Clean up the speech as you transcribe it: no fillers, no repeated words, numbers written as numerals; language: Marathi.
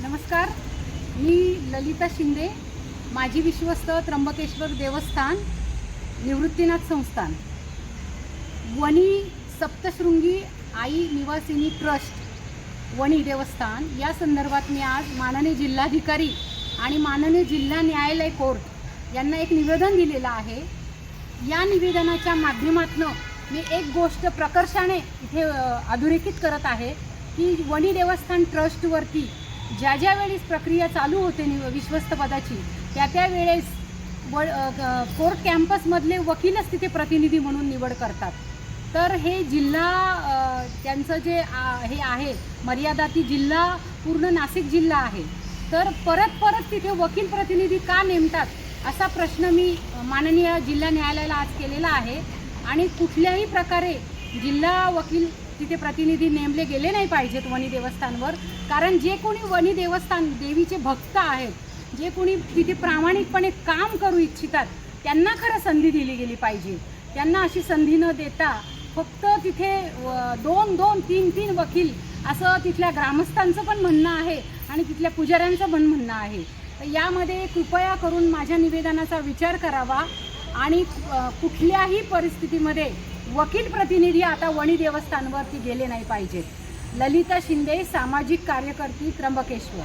नमस्कार, मी ललिता शिंदे, माजी विश्वस्त, त्र्यंबकेश्वर देवस्थान, निवृत्तीनाथ संस्थान, वणी सप्तशृंगी आई निवासिनी ट्रस्ट वणी देवस्थान या संदर्भात मी आज माननीय जिल्हाधिकारी आणि माननीय जिल्हा न्यायालय कोर्ट यांना एक निवेदन दिलेलं आहे। या निवेदनाच्या माध्यमातून मी एक गोष्ट प्रकर्षाने इथे अधोरेखित करत आहे की वणी देवस्थान ट्रस्टवरती ज्या वेळेस प्रक्रिया चालू होते विश्वस्त पदाची त्या वेळेस कोर्ट कॅम्पसमधले वकीलच तिथे प्रतिनिधी म्हणून निवड करतात। तर हे जिल्हा त्यांचं जे हे आहे मर्यादा ती जिल्हा पूर्ण नाशिक जिल्हा आहे, तर परत तिथे वकील प्रतिनिधी का नेमतात असा प्रश्न मी माननीय जिल्हा न्यायालयाला आज केलेला आहे। आणि कुठल्याही प्रकारे जिल्हा वकील तिथे प्रतिनिधी नेमले गेले नाही पाहिजेत वणी देवस्थानवर, कारण जे कोणी वणी देवस्थान देवीचे भक्त आहेत, जे कोणी तिथे प्रामाणिकपणे काम करू इच्छितात त्यांना खरं संधी दिली गेली पाहिजे। त्यांना अशी संधी न देता फक्त तिथे 2-3 वकील असं तिथल्या ग्रामस्थांचं पण म्हणणं आहे आणि तिथल्या पुजाऱ्यांचं पण म्हणणं आहे। तर यामध्ये कृपया करून माझ्या निवेदनाचा विचार करावा आणि कुठल्याही परिस्थितीमध्ये वकील प्रतिनिधी आता वणी देवस्थानवरती गेले नाही पाहिजेत। ललिता शिंदे, सामाजिक कार्यकर्ती, त्र्यंबकेश्वर।